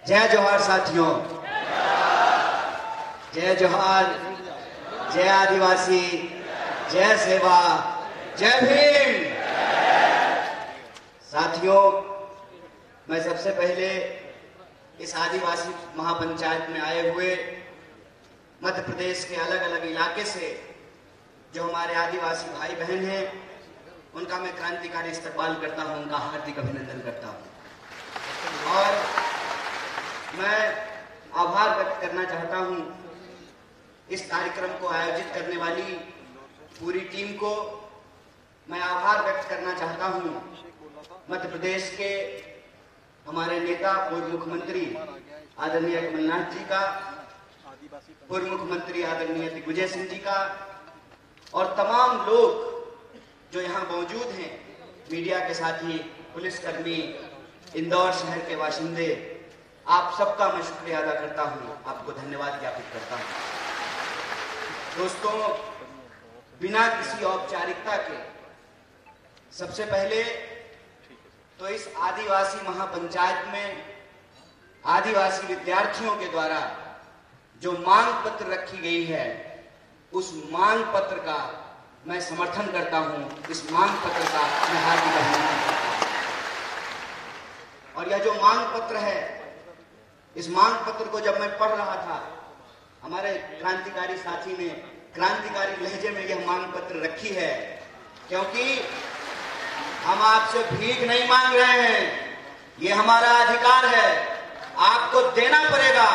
जय जोहार साथियों, जय जोहार, जय आदिवासी, जय सेवा, जय भीम। साथियों, मैं सबसे पहले इस आदिवासी महापंचायत में आए हुए मध्य प्रदेश के अलग अलग इलाके से जो हमारे आदिवासी भाई बहन हैं, उनका मैं क्रांतिकारी इस्तकबाल करता हूं, उनका हार्दिक अभिनंदन करता हूं और मैं आभार व्यक्त करना चाहता हूं इस कार्यक्रम को आयोजित करने वाली पूरी टीम को। मैं आभार व्यक्त करना चाहता हूं मध्य प्रदेश के हमारे नेता पूर्व मुख्यमंत्री आदरणीय कमलनाथ जी का, पूर्व मुख्यमंत्री आदरणीय दिग्विजय सिंह जी का और तमाम लोग जो यहाँ मौजूद हैं, मीडिया के साथी, पुलिसकर्मी, इंदौर शहर के बाशिंदे, आप सबका मैं शुक्रिया अदा करता हूँ, आपको धन्यवाद ज्ञापित करता हूँ। दोस्तों, बिना किसी औपचारिकता के सबसे पहले तो इस आदिवासी महापंचायत में आदिवासी विद्यार्थियों के द्वारा जो मांग पत्र रखी गई है, उस मांग पत्र का मैं समर्थन करता हूं। इस मांग पत्र का मैं हार्दिक अभिनंदन करता हूं। और यह जो मांग पत्र है, इस मांग पत्र को जब मैं पढ़ रहा था, हमारे क्रांतिकारी साथी ने क्रांतिकारी लहजे में यह मांग पत्र रखी है, क्योंकि हम आपसे भीख नहीं मांग रहे हैं, ये हमारा अधिकार है, आपको देना पड़ेगा।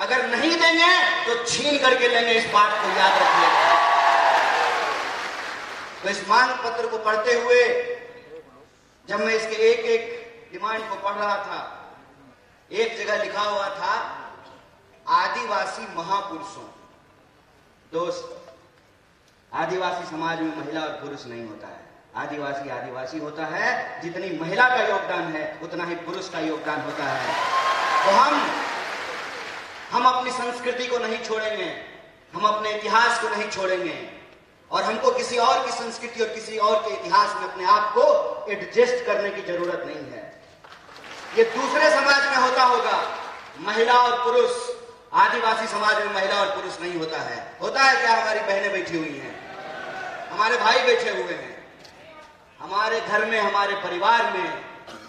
अगर नहीं देंगे तो छीन करके लेंगे, इस बात को याद रखिएगा। तो इस मांग पत्र को पढ़ते हुए जब मैं इसके एक एक डिमांड को पढ़ रहा था, एक जगह लिखा हुआ था आदिवासी महापुरुषों। दोस्त, आदिवासी समाज में महिला और पुरुष नहीं होता है। आदिवासी आदिवासी होता है, जितनी महिला का योगदान है उतना ही पुरुष का योगदान होता है। तो हम अपनी संस्कृति को नहीं छोड़ेंगे, हम अपने इतिहास को नहीं छोड़ेंगे और हमको किसी और की संस्कृति और किसी और के इतिहास में अपने आप को एडजस्ट करने की जरूरत नहीं है। ये दूसरे समाज में होता होगा, महिला और पुरुष, आदिवासी समाज में महिला और पुरुष नहीं होता है। होता है क्या? हमारी बहनें बैठी हुई हैं, हमारे भाई बैठे हुए हैं। हमारे घर में, हमारे परिवार में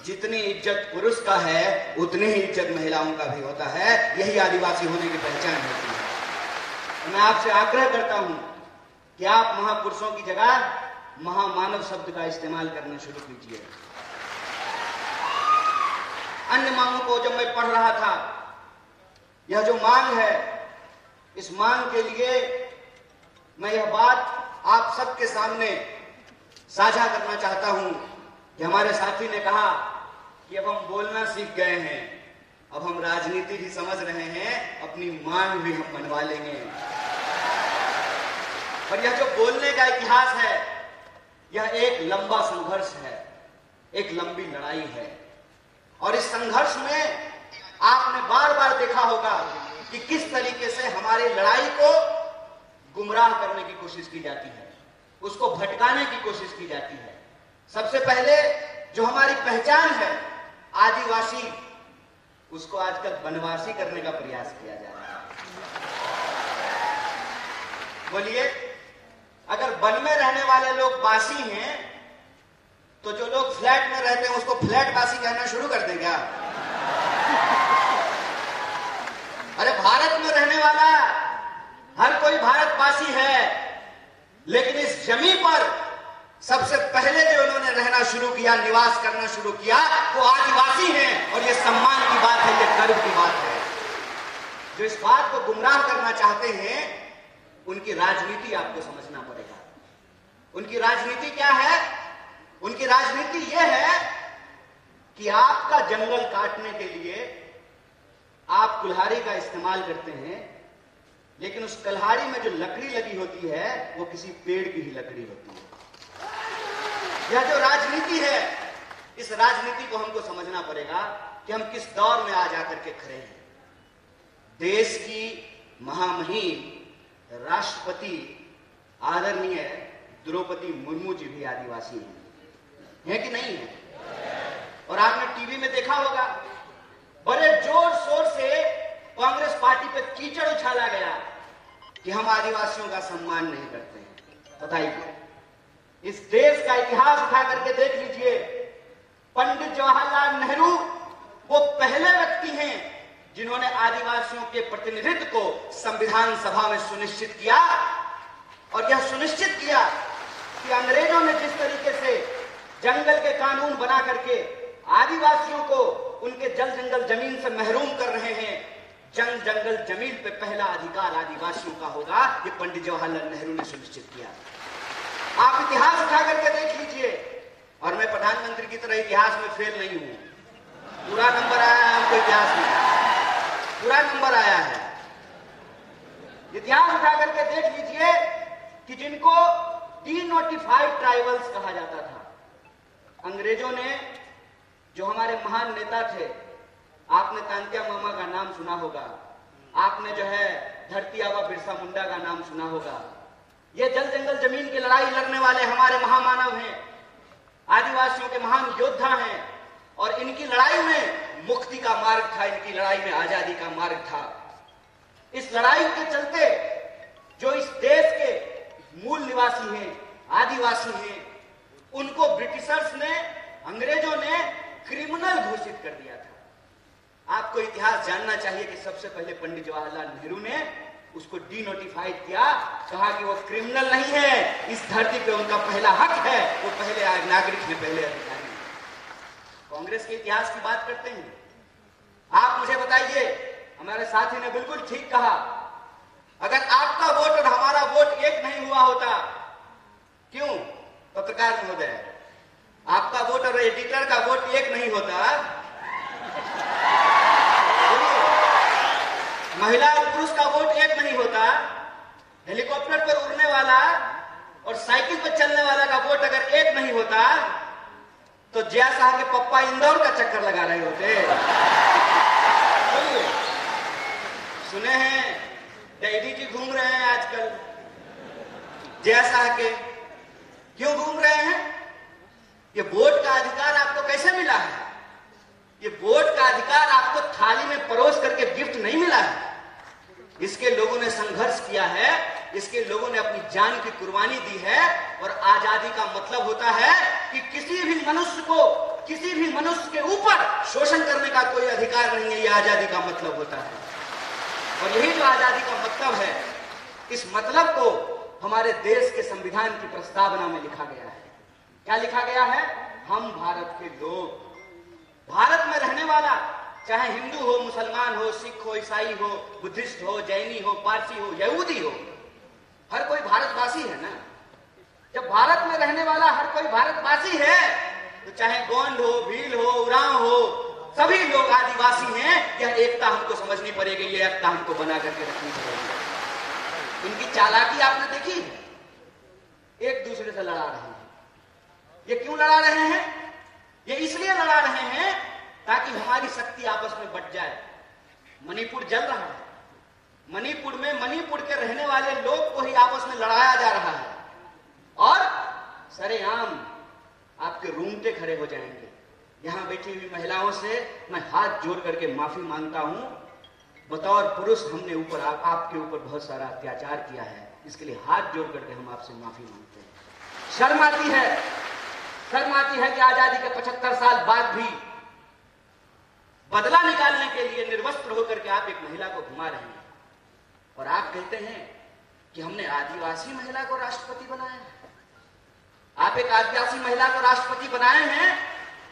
जितनी इज्जत पुरुष का है, उतनी ही इज्जत महिलाओं का भी होता है। यही आदिवासी होने की पहचान होती है। मैं आपसे आग्रह करता हूं कि आप महापुरुषों की जगह महामानव शब्द का इस्तेमाल करना शुरू कीजिए। अन्य मांगों को जब मैं पढ़ रहा था, यह जो मांग है, इस मांग के लिए मैं यह बात आप सबके सामने साझा करना चाहता हूं कि हमारे साथी ने कहा कि अब हम बोलना सीख गए हैं, अब हम राजनीति भी समझ रहे हैं, अपनी मांग भी हम मनवा लेंगे। और यह जो बोलने का इतिहास है, यह एक लंबा संघर्ष है, एक लंबी लड़ाई है। और इस संघर्ष में आपने बार बार देखा होगा कि किस तरीके से हमारी लड़ाई को गुमराह करने की कोशिश की जाती है, उसको भटकाने की कोशिश की जाती है। सबसे पहले जो हमारी पहचान है आदिवासी, उसको आजकल वनवासी करने का प्रयास किया जा रहा है। बोलिए, अगर वन में रहने वाले लोग बासी हैं, तो जो लोग फ्लैट में रहते हैं उसको फ्लैट बासी कहना शुरू कर दें क्या? अरे भारत में रहने वाला हर कोई भारतवासी है, लेकिन इस जमीन पर सबसे पहले जो उन्होंने रहना शुरू किया, निवास करना शुरू किया, वो आदिवासी हैं। और ये सम्मान की बात है, ये गर्व की बात है। जो इस बात को गुमराह करना चाहते हैं, उनकी राजनीति आपको समझना पड़ेगा। उनकी राजनीति क्या है? उनकी राजनीति यह है कि आपका जंगल काटने के लिए आप कुल्हाड़ी का इस्तेमाल करते हैं, लेकिन उस कुल्हाड़ी में जो लकड़ी लगी होती है वो किसी पेड़ की ही लकड़ी होती है। यह जो राजनीति है, इस राजनीति को हमको समझना पड़ेगा कि हम किस दौर में आ जाकर के खड़े हैं। देश की महामहिम राष्ट्रपति आदरणीय द्रौपदी मुर्मू जी भी आदिवासी हैं, है कि नहीं है? और आपने टीवी में देखा होगा, बड़े जोर शोर से कांग्रेस पार्टी पे कीचड़ उछाला गया कि हम आदिवासियों का सम्मान नहीं करते हैं। बताइए, इस देश का इतिहास उठा करके देख लीजिए। पंडित जवाहरलाल नेहरू वो पहले व्यक्ति हैं जिन्होंने आदिवासियों के प्रतिनिधित्व को संविधान सभा में सुनिश्चित किया, और यह सुनिश्चित किया कि अंग्रेजों ने जिस तरीके से जंगल के कानून बना करके आदिवासियों को उनके जल जंगल जमीन से महरूम कर रहे हैं, जंग जंगल जमीन पे पहला अधिकार आदिवासियों का होगा, ये पंडित जवाहरलाल नेहरू ने सुनिश्चित किया। आप इतिहास उठा करके देख लीजिए, और मैं प्रधानमंत्री की तरह इतिहास में फेल नहीं हूं। पूरा नंबर आया है हमको इतिहास में, पूरा नंबर आया है। इतिहास उठा करके देख लीजिए कि जिनको डीनोटिफाइड ट्राइबल्स कहा जाता था, अंग्रेजों ने, जो हमारे महान नेता थे, आपने तांत्या मामा का नाम सुना होगा, आपने जो है धरती आबा बिरसा मुंडा का नाम सुना होगा। ये जल जंगल जमीन की लड़ाई लड़ने वाले हमारे महामानव हैं, आदिवासियों के महान योद्धा हैं, और इनकी लड़ाई में मुक्ति का मार्ग था, इनकी लड़ाई में आजादी का मार्ग था। इस लड़ाई के चलते जो इस देश के मूल निवासी हैं, आदिवासी हैं, उनको ब्रिटिशर्स ने, अंग्रेजों ने क्रिमिनल घोषित कर दिया था। आपको इतिहास जानना चाहिए कि सबसे पहले पंडित जवाहरलाल नेहरू ने उसको डीनोटिफाइड किया, कहा कि वो क्रिमिनल नहीं है, इस धरती पे उनका पहला हक है, वो पहले नागरिक हैं, पहले अधिकारी हैं। कांग्रेस के इतिहास की बात करते हैं, आप मुझे बताइए, हमारे साथी ने बिल्कुल ठीक कहा, अगर आपका वोट और हमारा वोट एक नहीं हुआ होता, क्यों पत्रकार महोदय, आपका वोट और एडिटर का वोट एक नहीं होता, महिला और पुरुष का वोट एक नहीं होता, हेलीकॉप्टर पर उड़ने वाला और साइकिल पर चलने वाला का वोट अगर एक नहीं होता, तो जया साहब के पप्पा इंदौर का चक्कर लगा रहे होते। सुने हैं डैडी जी घूम रहे हैं आजकल जया साहब के, क्यों घूम रहे हैं? ये वोट का अधिकार आपको कैसे मिला है? ये वोट का अधिकार आपको थाली में परोस करके गिफ्ट नहीं मिला है, इसके लोगों ने संघर्ष किया है, इसके लोगों ने अपनी जान की कुर्बानी दी है। और आजादी का मतलब होता है कि किसी भी मनुष्य को, किसी भी मनुष्य के ऊपर शोषण करने का कोई अधिकार नहीं है, यह आजादी का मतलब होता है। और यही जो आजादी का मतलब है, इस मतलब को हमारे देश के संविधान की प्रस्तावना में लिखा गया है। क्या लिखा गया है? हम भारत के लोग, भारत में रहने वाला, चाहे हिंदू हो, मुसलमान हो, सिख हो, ईसाई हो, बुद्धिस्ट हो, जैनी हो, पारसी हो, यहूदी हो, हर कोई भारतवासी है ना। जब भारत में रहने वाला हर कोई भारतवासी है, तो चाहे गोंड हो, भील हो, उरांव हो, सभी लोग आदिवासी हैं। यह एकता हमको समझनी पड़ेगी, यह एकता हमको बना करके रखनी पड़ेगी। इनकी चालाकी आपने देखी, एक दूसरे से लड़ा रहे हैं। ये क्यों लड़ा रहे हैं? ये इसलिए लड़ा रहे हैं ताकि हमारी शक्ति आपस में बट जाए। मणिपुर जल रहा है, मणिपुर में मणिपुर के रहने वाले लोग को ही आपस में लड़ाया जा रहा है, और सरेआम आपके रूंगटे खड़े हो जाएंगे। यहां बैठी हुई महिलाओं से मैं हाथ जोड़ करके माफी मांगता हूं। बतौर पुरुष हमने ऊपर आपके ऊपर बहुत सारा अत्याचार किया है, इसके लिए हाथ जोड़ करके हम आपसे माफी मांगते हैं। शर्म आती है, शर्म आती है कि आजादी के 75 साल बाद भी बदला निकालने के लिए निर्वस्त्र होकर के आप एक महिला को घुमा रहे हैं, और आप कहते हैं कि हमने आदिवासी महिला को राष्ट्रपति बनाया है। आप एक आदिवासी महिला को राष्ट्रपति बनाए हैं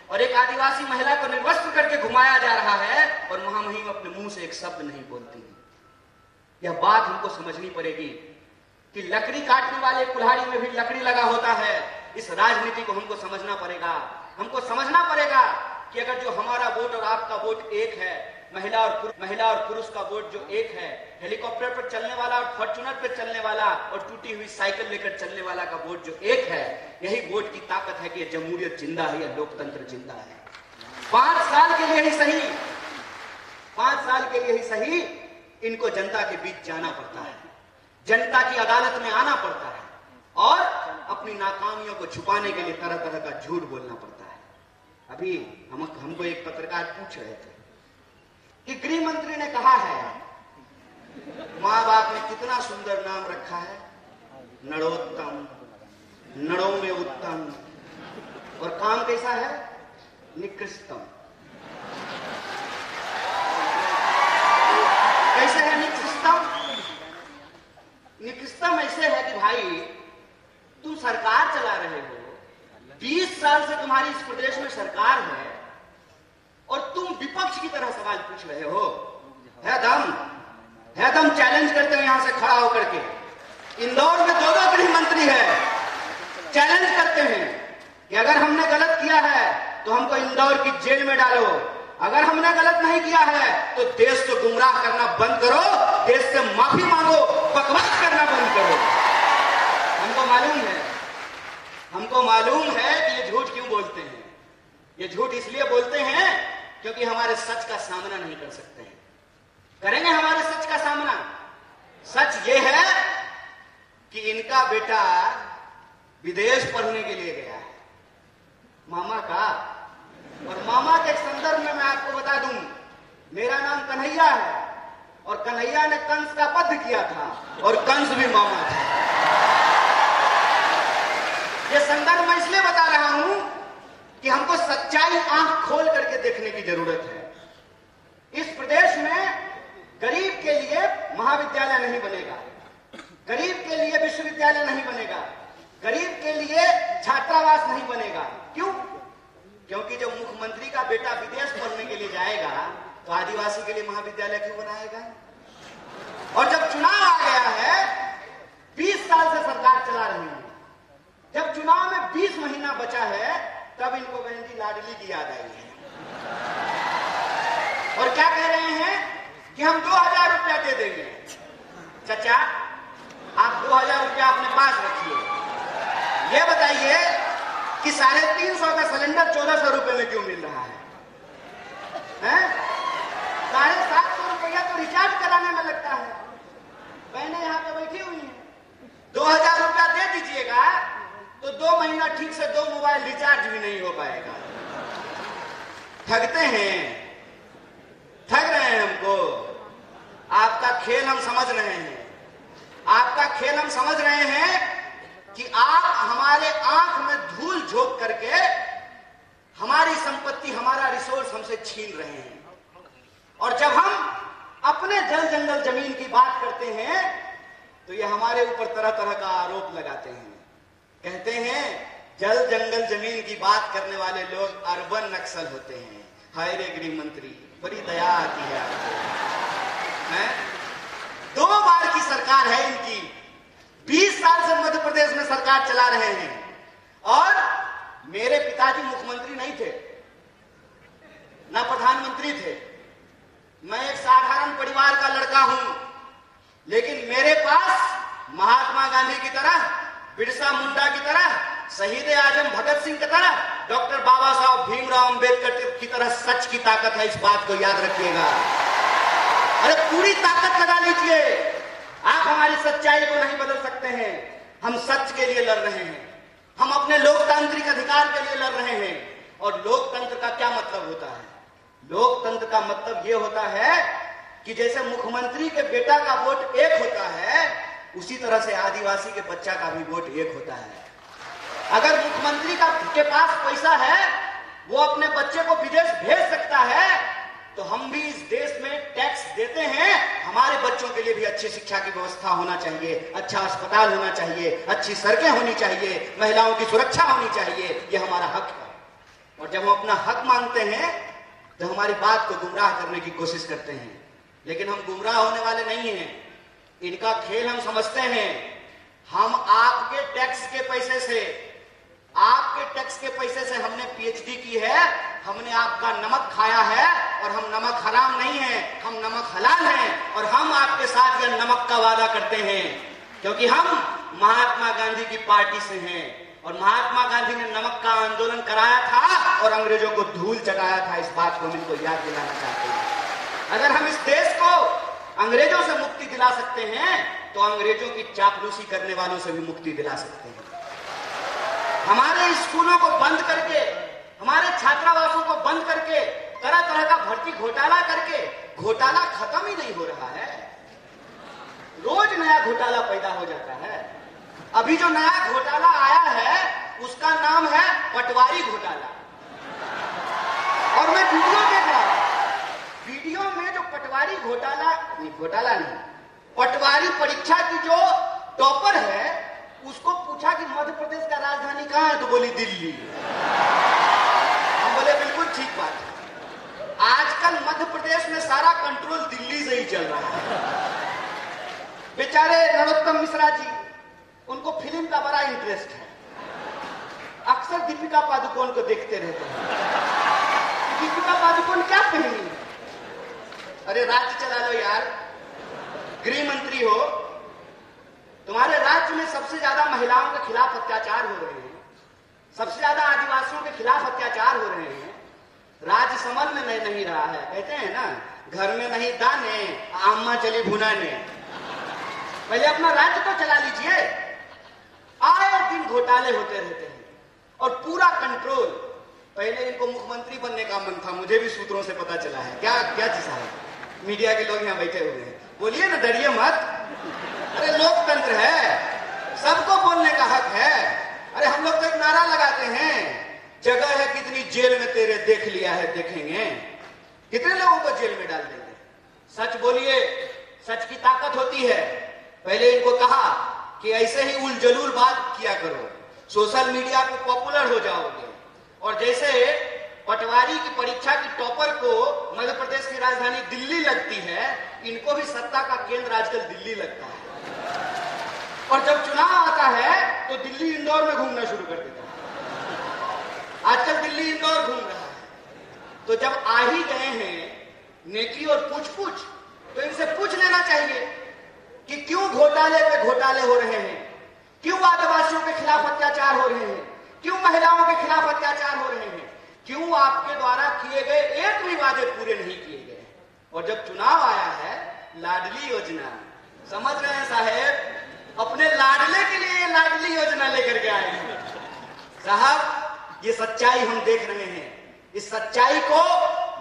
और एक आदिवासी महिला को निर्वस्त्र करके घुमाया जा रहा है, और महामहिम अपने मुंह से एक शब्द नहीं बोलती है। यह बात हमको समझनी पड़ेगी कि लकड़ी काटने वाले कुल्हाड़ी में भी लकड़ी लगा होता है। इस राजनीति को हमको समझना पड़ेगा। हमको समझना पड़ेगा कि अगर जो हमारा वोट और आपका वोट एक है, महिला और पुरुष का वोट जो एक है, हेलीकॉप्टर पर चलने वाला और फॉर्च्यूनर पर चलने वाला और टूटी हुई साइकिल लेकर चलने वाला का वोट जो एक है, यही वोट की ताकत है कि यह जमहूरियत जिंदा है, यह लोकतंत्र जिंदा है। 5 साल के लिए ही सही, 5 साल के लिए ही सही, इनको जनता के बीच जाना पड़ता है, जनता की अदालत में आना पड़ता है, और अपनी नाकामियों को छुपाने के लिए तरह तरह का झूठ बोलना पड़ता है। अभी हमको एक पत्रकार पूछ रहे थे कि गृह मंत्री ने कहा है, मां बाप ने कितना सुंदर नाम रखा है, नरोत्तम, नड़ों में उत्तम, और काम कैसा है, निकृष्टम। कैसे है निकृष्टम? निकृष्टम ऐसे है कि भाई तुम सरकार चला रहे हो, 20 साल से तुम्हारी इस प्रदेश में सरकार है और तुम विपक्ष की तरह सवाल पूछ रहे हो। है दम चैलेंज करते हैं यहां से खड़ा होकर के। इंदौर में 2 गृह मंत्री है, चैलेंज करते हैं कि अगर हमने गलत किया है तो हमको इंदौर की जेल में डालो, अगर हमने गलत नहीं किया है तो देश को गुमराह करना बंद करो, देश से माफी मांगो, बकवास करना बंद करो। हमको मालूम है कि ये झूठ क्यों बोलते हैं। ये झूठ इसलिए बोलते हैं क्योंकि हमारे सच का सामना नहीं कर सकते हैं। करेंगे हमारे सच का सामना। सच ये है कि इनका बेटा विदेश पढ़ने के लिए गया है, मामा का। और मामा के संदर्भ में मैं आपको बता दूं, मेरा नाम कन्हैया है और कन्हैया ने कंस का वध किया था और कंस भी मामा था। ये संदर्भ मैं इसलिए बता रहा हूं कि हमको सच्चाई आंख खोल करके देखने की जरूरत है। इस प्रदेश में गरीब के लिए महाविद्यालय नहीं बनेगा, गरीब के लिए विश्वविद्यालय नहीं बनेगा, गरीब के लिए छात्रावास नहीं बनेगा। क्यों? क्योंकि जब मुख्यमंत्री का बेटा विदेश पढ़ने के लिए जाएगा तो आदिवासी के लिए महाविद्यालय क्यों बनाएगा? और जब चुनाव आ गया है, 20 साल से सरकार चला रही है, जब चुनाव में 20 महीना बचा है तब इनको बहन जी लाडली की याद आई है और क्या कह रहे हैं कि हम 2000 रुपया दे देंगे। चाचा, आप 2000 रुपया अपने पास रखिए। ये बताइए कि 350 का सिलेंडर 1400 रुपए में क्यों मिल रहा है? 750 रुपया तो रिचार्ज कराने में लगता है। बहनें यहाँ पे बैठी हुई हैं, 2000 रुपया दे दीजिएगा तो 2 महीना ठीक से 2 मोबाइल रिचार्ज भी नहीं हो पाएगा। ठगते हैं, ठग रहे हैं हमको। आपका खेल हम समझ रहे हैं, आपका खेल हम समझ रहे हैं कि आप हमारे आंख में धूल झोंक करके हमारी संपत्ति, हमारा रिसोर्स हमसे छीन रहे हैं। और जब हम अपने जल जंगल जमीन की बात करते हैं तो ये हमारे ऊपर तरह तरह का आरोप लगाते हैं। कहते हैं जल जंगल जमीन की बात करने वाले लोग अर्बन नक्सल होते हैं। हाय रे गृह मंत्री, बड़ी दया आती है आपको। 2 बार की सरकार है इनकी, 20 साल से मध्य प्रदेश में सरकार चला रहे हैं। और मेरे पिताजी मुख्यमंत्री नहीं थे, ना प्रधानमंत्री थे। मैं एक साधारण परिवार का लड़का हूं, लेकिन मेरे पास महात्मा गांधी की तरह, बिरसा मुंडा की तरह, शहीद आजम भगत सिंह की तरह, डॉक्टर बाबा साहब भीमराव अंबेडकर की तरह सच की ताकत है। इस बात को याद रखिएगा। अरे पूरी ताकत लगा लीजिए। आप हमारी सच्चाई को नहीं बदल सकते हैं। हम सच के लिए लड़ रहे हैं, हम अपने लोकतांत्रिक अधिकार के लिए लड़ रहे हैं। और लोकतंत्र का क्या मतलब होता है? लोकतंत्र का मतलब यह होता है कि जैसे मुख्यमंत्री के बेटा का वोट एक होता है, उसी तरह से आदिवासी के बच्चा का भी वोट एक होता है। अगर मुख्यमंत्री के पास पैसा है, वो अपने बच्चे को विदेश भेज सकता है, तो हम भी इस देश में टैक्स देते हैं। हमारे बच्चों के लिए भी अच्छी शिक्षा की व्यवस्था होना चाहिए, अच्छा अस्पताल होना चाहिए, अच्छी सड़कें होनी चाहिए, महिलाओं की सुरक्षा होनी चाहिए। ये हमारा हक है। और जब हम अपना हक मांगते हैं तो हमारी बात को गुमराह करने की कोशिश करते हैं। लेकिन हम गुमराह होने वाले नहीं हैं। इनका खेल हम समझते हैं। हम आपके टैक्स के पैसे से, आपके टैक्स के पैसे से हमने पीएचडी की है, हमने आपका नमक खाया है। और हम नमक हराम नहीं है, हम नमक हलाल हैं। और हम आपके साथ यह नमक का वादा करते हैं क्योंकि हम महात्मा गांधी की पार्टी से हैं। और महात्मा गांधी ने नमक का आंदोलन कराया था और अंग्रेजों को धूल चटाया था। इस बात को हम इनको याद दिलाना चाहते हैं। अगर हम इस देश को अंग्रेजों से मुक्ति दिला सकते हैं तो अंग्रेजों की चापलूसी करने वालों से भी मुक्ति दिला सकते हैं। हमारे स्कूलों को बंद करके, हमारे छात्रावासों को बंद करके तरह तरह का भर्ती घोटाला करके घोटाला खत्म ही नहीं हो रहा है। रोज नया घोटाला पैदा हो जाता है। अभी जो नया घोटाला आया है उसका नाम है पटवारी घोटाला। और मैं वीडियो देख रहा हूं, वीडियो में जो पटवारी घोटाला नहीं, पटवारी परीक्षा की जो टॉपर है उसको पूछा कि मध्य प्रदेश का राजधानी कहां है, तो बोली दिल्ली। हम बोले बिल्कुल ठीक बात है। आजकल मध्य प्रदेश में सारा कंट्रोल दिल्ली से ही चल रहा है। बेचारे नरोत्तम मिश्रा जी, उनको फिल्म का बड़ा इंटरेस्ट है, अक्सर दीपिका पादुकोण को देखते रहते हैं। दीपिका पादुकोण क्या पहनी? अरे राज्य चला लो यार, गृह मंत्री हो, तुम्हारे राज्य में सबसे ज्यादा महिलाओं के खिलाफ अत्याचार हो रहे हैं, सबसे ज्यादा आदिवासियों के खिलाफ अत्याचार हो रहे हैं, राज्य समझ में नहीं रहा है। कहते हैं ना, घर में नहीं दाने, अम्मा चली भुनाने। पहले अपना राज्य तो चला लीजिए। आए दिन घोटाले होते रहते हैं और पूरा कंट्रोल। पहले इनको मुख्यमंत्री बनने का मन था, मुझे भी सूत्रों से पता चला है। क्या क्या चीज है? मीडिया के लोग यहाँ बैठे हुए हैं, बोलिए ना, डरिए मत। अरे लोकतंत्र है, सबको बोलने का हक है। अरे हम लोग तो एक नारा लगाते हैं, जगह है कितनी जेल में तेरे, देख लिया है देखेंगे। कितने लोगों को जेल में डाल देंगे? सच बोलिए, सच की ताकत होती है। पहले इनको कहा कि ऐसे ही उलझुल बात किया करो, सोशल मीडिया पे पॉपुलर हो जाओगे। और जैसे पटवारी की परीक्षा की टॉपर को मध्य प्रदेश की राजधानी दिल्ली लगती है, इनको भी सत्ता का केंद्र आजकल दिल्ली लगता है। और जब चुनाव आता है तो दिल्ली इंदौर में घूमना शुरू कर देता है। आजकल दिल्ली इंदौर घूम रहा है। तो जब आ ही गए हैं नेकी और पूछ तो इनसे पूछ लेना चाहिए कि क्यों घोटाले पे घोटाले हो रहे हैं, क्यों आदिवासियों के खिलाफ अत्याचार हो रहे हैं, क्यों महिलाओं के खिलाफ अत्याचार हो रहे हैं, क्यों आपके द्वारा किए गए एक भी वादे पूरे नहीं किए गए। और जब चुनाव आया है, लाडली योजना, समझ रहे हैं साहेब, अपने लाडले के लिए लाडली योजना लेकर के आए हैं साहब। ये सच्चाई हम देख रहे हैं। इस सच्चाई को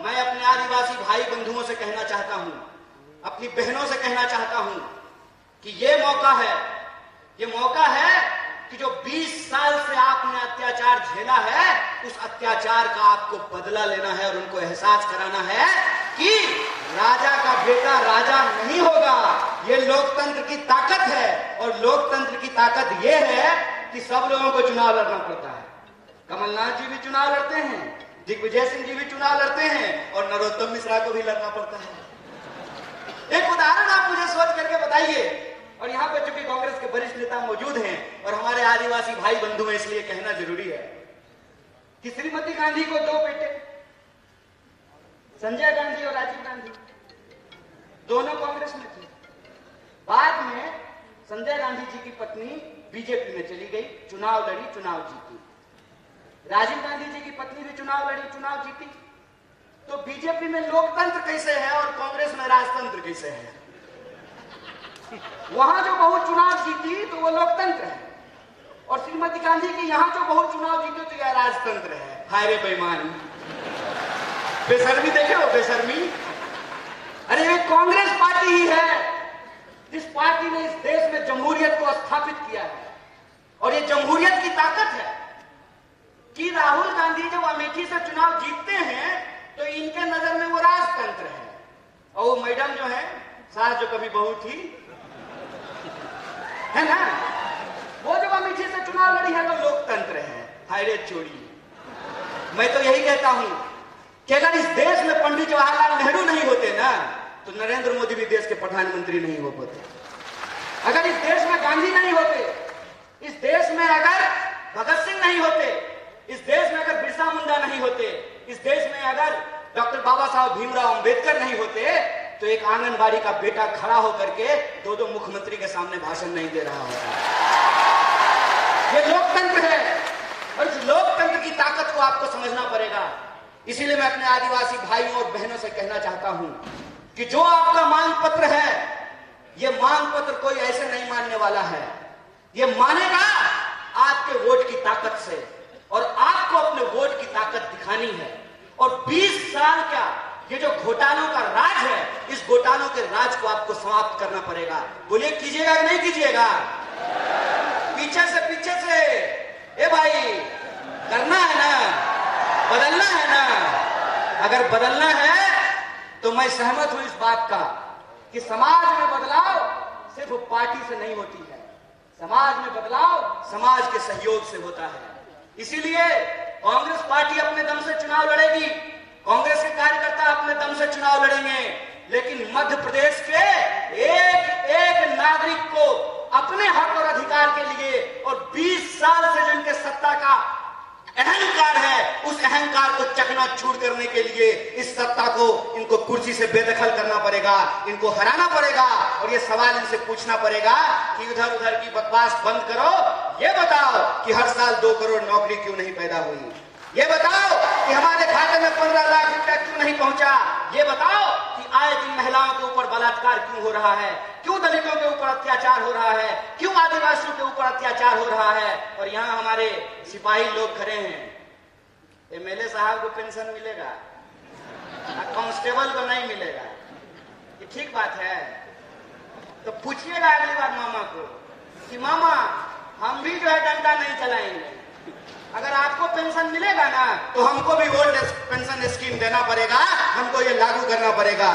मैं अपने आदिवासी भाई बंधुओं से कहना चाहता हूं, अपनी बहनों से कहना चाहता हूं कि ये मौका है कि जो 20 साल से आपने अत्याचार झेला है, उस अत्याचार का आपको बदला लेना है और उनको एहसास कराना है कि राजा का बेटा राजा नहीं होगा। ये लोकतंत्र की ताकत है। और लोकतंत्र की ताकत ये है कि सब लोगों को चुनाव लड़ना पड़ता है। कमलनाथ जी भी चुनाव लड़ते हैं, दिग्विजय सिंह जी भी चुनाव लड़ते हैं, और नरोत्तम मिश्रा को भी लड़ना पड़ता है। एक उदाहरण आप मुझे सोच करके बताइए। और यहाँ पर चूंकि कांग्रेस के वरिष्ठ नेता मौजूद हैं और हमारे आदिवासी भाई बंधु हैं, इसलिए कहना जरूरी है कि श्रीमती गांधी को 2 बेटे, संजय गांधी और राजीव गांधी, दोनों कांग्रेस में थे। बाद में संजय गांधी जी की पत्नी बीजेपी में चली गई, चुनाव लड़ी, चुनाव जीती। राजीव गांधी जी की पत्नी भी चुनाव लड़ी, चुनाव जीती। तो बीजेपी में लोकतंत्र कैसे है और कांग्रेस में राजतंत्र कैसे है? वहां जो बहु चुनाव जीती तो वो लोकतंत्र है, और श्रीमती गांधी की यहां जो बहु चुनाव जीती तो यह राजतंत्र है। हाय रे बेईमान, बेशर्मी देखे हो, बेशर्मी। अरे ये कांग्रेस पार्टी ही है जिस पार्टी ने इस देश में जमहूरियत को स्थापित किया है। और ये जमहूरियत की ताकत है कि राहुल गांधी जब अमेठी से चुनाव जीतते हैं तो इनके नजर में वो राजतंत्र है, और वो मैडम जो है, सास जो कभी बहू थी, है ना, वो जब अमेठी से चुनाव लड़ी है तो लोकतंत्र है। हाय रे चोरी। मैं तो यही कहता हूं कि अगर इस देश में पंडित जवाहरलाल नेहरू नहीं होते ना, तो नरेंद्र मोदी भी देश के प्रधानमंत्री नहीं हो पाते। अगर इस देश में गांधी नहीं होते, इस देश में अगर भगत सिंह नहीं होते, इस देश में अगर बिरसा मुंडा नहीं होते, इस देश में अगर डॉक्टर बाबा साहब भीमराव अंबेडकर नहीं होते, तो एक आंगनबाड़ी का बेटा खड़ा होकर के 2 मुख्यमंत्री के सामने भाषण नहीं दे रहा होता। ये लोकतंत्र है और इस लोकतंत्र की ताकत को आपको समझना पड़ेगा। इसीलिए मैं अपने आदिवासी भाइयों और बहनों से कहना चाहता हूं कि जो आपका मांग पत्र है, ये मांग पत्र कोई ऐसे नहीं मानने वाला है। ये मानेगा आपके वोट की ताकत से, और आपको अपने वोट की ताकत दिखानी है। और 20 साल का ये जो घोटालों का राज है, इस घोटालों के राज को आपको समाप्त करना पड़ेगा। बोलिए कीजिएगा कि नहीं कीजिएगा? पीछे से ए भाई, करना है ना, बदलना है ना? अगर बदलना है तो मैं सहमत हूं इस बात का कि समाज में बदलाव सिर्फ पार्टी से नहीं होती है, समाज में बदलाव समाज के सहयोग से होता है। इसीलिए कांग्रेस पार्टी अपने दम से चुनाव लड़ेगी, कांग्रेस के कार्यकर्ता अपने दम से चुनाव लड़ेंगे, लेकिन मध्य प्रदेश के एक एक नागरिक को अपने हक और अधिकार के लिए और 20 साल से जिनके सत्ता का अहंकार है, उस अहंकार को चकनाचूर करने के लिए इस सत्ता को इनको कुर्सी से बेदखल करना पड़ेगा, इनको हराना पड़ेगा। और ये सवाल इनसे पूछना पड़ेगा कि उधर उधर की बकवास बंद करो, ये बताओ कि हर साल 2 करोड़ नौकरी क्यों नहीं पैदा हुई, ये बताओ कि हमारे खाते में 15 लाख रुपया क्यों नहीं पहुंचा, ये बताओ कि आए दिन महिलाओं के ऊपर बलात्कार क्यों हो रहा है, क्यों दलितों के ऊपर अत्याचार हो रहा है, क्यों आदिवासियों के ऊपर अत्याचार हो रहा है। और यहाँ हमारे सिपाही लोग खड़े हैं, एमएलए साहब को पेंशन मिलेगा, कांस्टेबल को नहीं मिलेगा, ये ठीक बात है? तो पूछिएगा अगली बार मामा को कि मामा हम भी जो है डंडा नहीं चलाएंगे, अगर आपको पेंशन मिलेगा ना तो हमको भी ओल्ड पेंशन स्कीम देना पड़ेगा, हमको ये लागू करना पड़ेगा।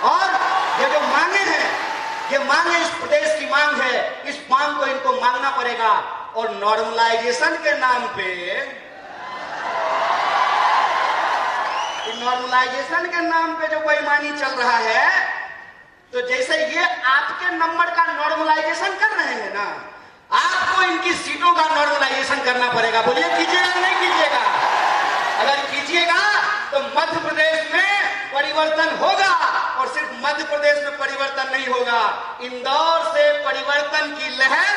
और ये जो मांगे हैं, ये मांगे इस प्रदेश की मांग है, इस मांग को इनको मांगना पड़ेगा। और नॉर्मलाइजेशन के नाम पे, नॉर्मलाइजेशन के नाम पे जो बेईमानी चल रहा है, तो जैसे ये आपके नंबर का नॉर्मलाइजेशन कर रहे हैं ना, आपको इनकी सीटों का नॉर्मलाइजेशन करना पड़ेगा। बोलिए कीजिएगा कि नहीं कीजिएगा? अगर कीजिएगा तो मध्य प्रदेश में परिवर्तन होगा, और सिर्फ मध्य प्रदेश में परिवर्तन नहीं होगा, इंदौर से परिवर्तन की लहर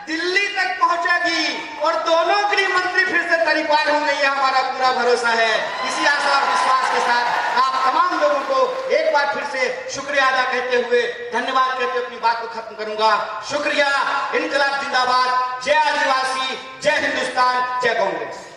दिल्ली तक पहुंचेगी और दोनों गृह मंत्री फिर से तरीपार होंगे, यह हमारा पूरा भरोसा है। इसी आशा और विश्वास के साथ आप तमाम लोगों को एक बार फिर से शुक्रिया अदा करते हुए, धन्यवाद कहते हुए अपनी बात को खत्म करूंगा। शुक्रिया, इनकलाब जिंदाबाद, जय आदिवासी, जय हिंदुस्तान, जय कांग्रेस।